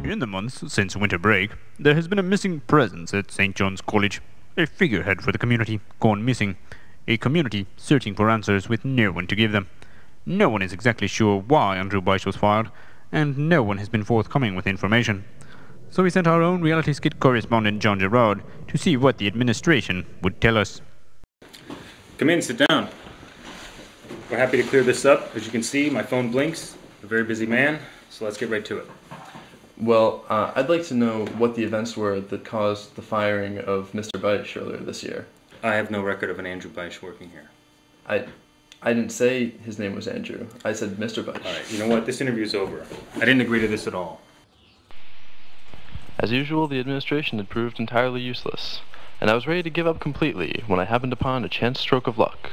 In the months since winter break, there has been a missing presence at St. John's College. A figurehead for the community gone missing. A community searching for answers with no one to give them. No one is exactly sure why Andrew Baisch was fired, and no one has been forthcoming with information. So we sent our own reality skit correspondent John Gerard to see what the administration would tell us. Come in, sit down. We're happy to clear this up. As you can see, my phone blinks. I'm a very busy man, so let's get right to it. Well, I'd like to know what the events were that caused the firing of Mr. Baisch earlier this year. I have no record of an Andrew Baisch working here. I didn't say his name was Andrew. I said Mr. Baisch. All right, you know what? This interview's over. I didn't agree to this at all. As usual, the administration had proved entirely useless, and I was ready to give up completely when I happened upon a chance stroke of luck.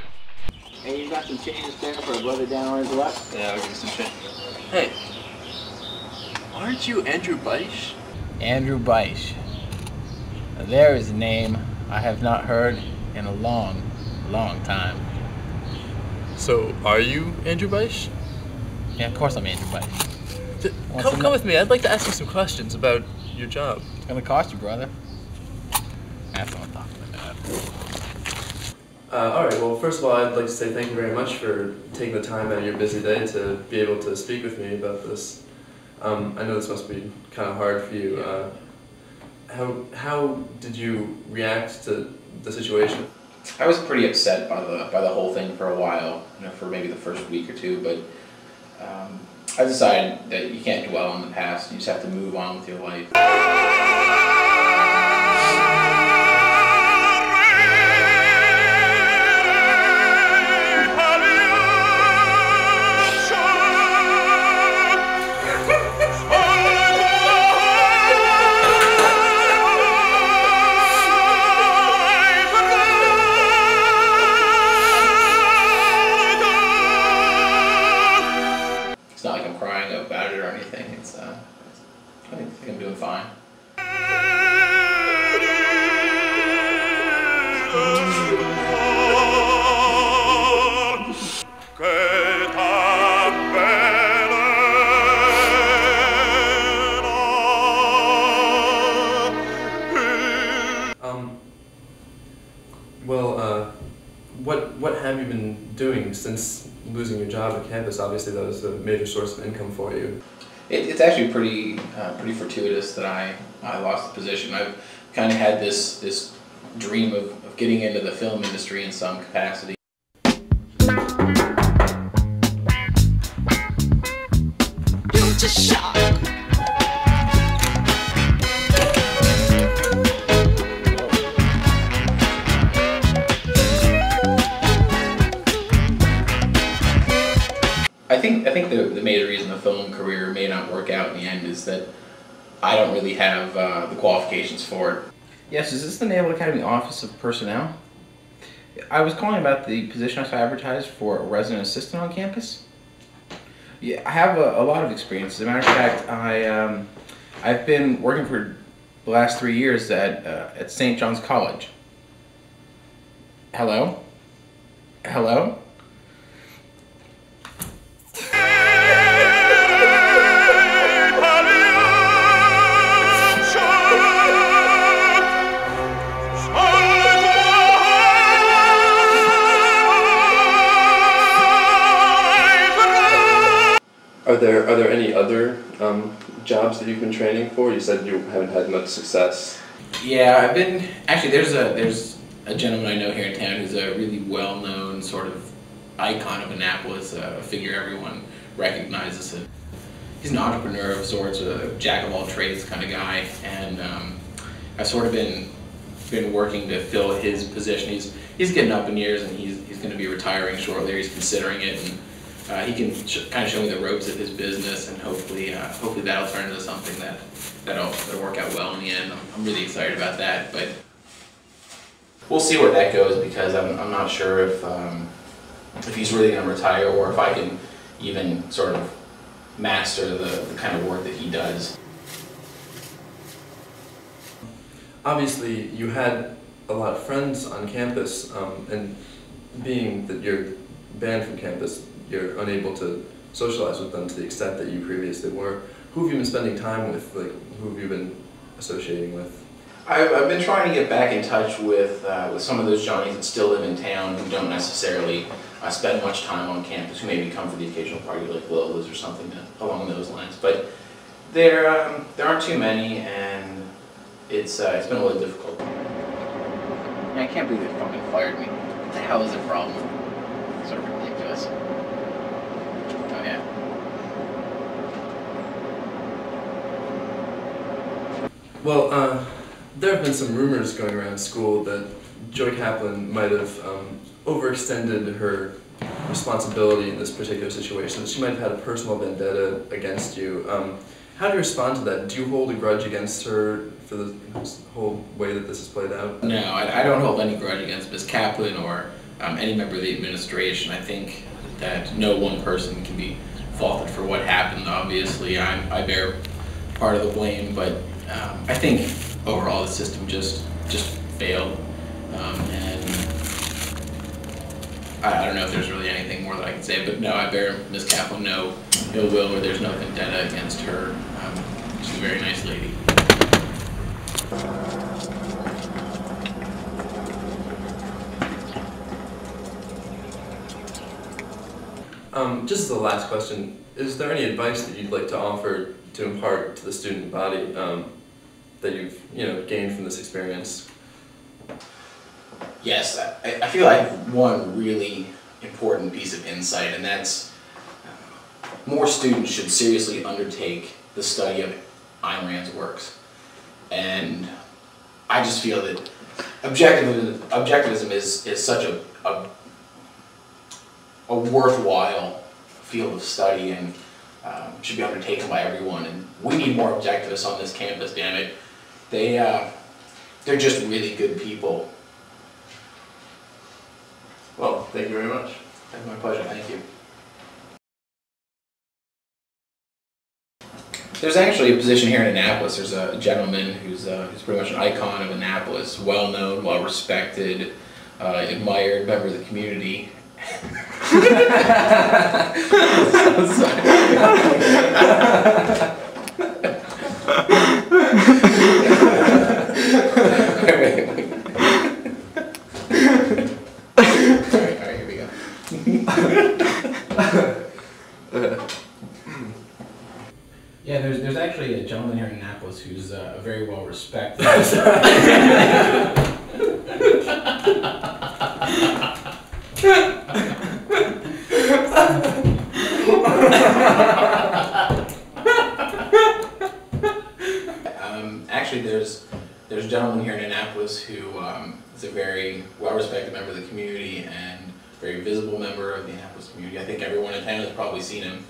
Hey, you got some change there for a brother down on his luck? Yeah, I'll give you some change. Hey, aren't you Andrew Baisch? Andrew Baisch. Now, there is a name I have not heard in a long, long time. So, are you Andrew Baisch? Yeah, of course I'm Andrew Baisch. Come with me. I'd like to ask you some questions about your job. It's gonna cost you, brother. That's what I'm talking about. Alright, well, first of all, I'd like to say thank you very much for taking the time out of your busy day to be able to speak with me about this. I know this must be kind of hard for you. How did you react to the situation? I was pretty upset by the whole thing for a while, for maybe the first week or two, but I decided that you can't dwell on the past, you just have to move on with your life. It's not like I'm crying about it or anything. I think I'm doing fine. What have you been doing since losing your job at campus? Obviously, that was a major source of income for you. It's actually pretty fortuitous that I lost the position. I've kind of had this dream of getting into the film industry in some capacity. I think the major reason the film career may not work out in the end is that I don't really have the qualifications for it. Yes, is this the Naval Academy Office of Personnel? I was calling about the position I saw advertised for a resident assistant on campus. Yeah, I have a lot of experience. As a matter of fact, I've been working for the last 3 years at St. John's College. Hello? Hello? Are there any other jobs that you've been training for? You said you haven't had much success. Yeah, I've been actually. There's a gentleman I know here in town who's a really well-known sort of icon of Annapolis, a figure everyone recognizes. He's an entrepreneur of sorts, a jack of all trades kind of guy, and I've sort of been working to fill his position. He's getting up in years, and he's going to be retiring shortly. Or he's considering it, and he can kind of show me the ropes of his business, and hopefully that'll turn into something that'll work out well in the end. I'm really excited about that, but we'll see where that goes, because I'm not sure if he's really going to retire, or if I can even sort of master the kind of work that he does. Obviously, you had a lot of friends on campus, and being that you're banned from campus, you're unable to socialize with them to the extent that you previously were. who have you been spending time with? Like, who have you been associating with? I've been trying to get back in touch with some of those Johnnies that still live in town who don't necessarily spend much time on campus, who maybe come for the occasional party like Lola's or something along those lines. But there aren't too many, and it's been a little difficult. Yeah, I can't believe they fucking fired me. What the hell is the problem? It's sort of ridiculous. Oh yeah. Well, there have been some rumors going around school that Joy Kaplan might have overextended her responsibility in this particular situation, that she might have had a personal vendetta against you. How do you respond to that? Do you hold a grudge against her for the whole way that this has played out? No, I don't hold any grudge against Ms. Kaplan or any member of the administration. I think that no one person can be faulted for what happened. Obviously, I bear part of the blame, but I think overall the system just failed, and I don't know if there's really anything more that I can say, but no, I bear Ms. Kaplan no ill will, or there's no vendetta against her. She's a very nice lady. Just as the last question, is there any advice that you'd like to offer to impart to the student body that you've gained from this experience? Yes, I feel I have one really important piece of insight, and that's more students should seriously undertake the study of Ayn Rand's works. And I just feel that objectivism is such a worthwhile field of study, and should be undertaken by everyone. And we need more objectivists on this campus, damn it. They're just really good people. Well, thank you very much. It's my pleasure, thank you. There's actually a position here in Annapolis. There's a gentleman who's pretty much an icon of Annapolis, well-known, well-respected, admired member of the community. Alright, here we go. Yeah, there's actually a gentleman here in Annapolis who's very well respected. Actually, there's a gentleman here in Annapolis who is a very well-respected member of the community and very visible member of the Annapolis community. I think everyone in town has probably seen him.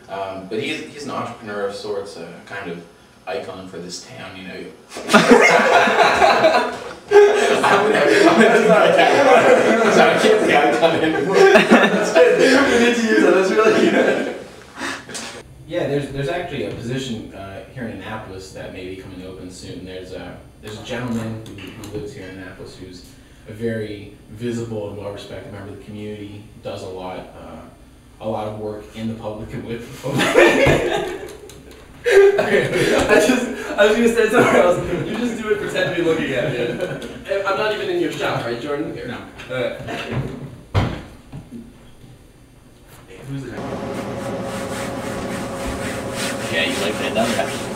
But he's an entrepreneur of sorts, a kind of icon for this town, you know. I would have so I can't say icon anymore. We need to use that, that's really good. Yeah, there's actually a position here in Annapolis that may be coming open soon. There's a gentleman who lives here in Annapolis who's a very visible and well-respected member of the community, does a lot of work in the public and with the public. I was gonna say somewhere else. You just do it, pretend to be looking at me. I'm not even in your shop, right, Jordan? Here. No. Who's it? Yeah, you like that, don't you?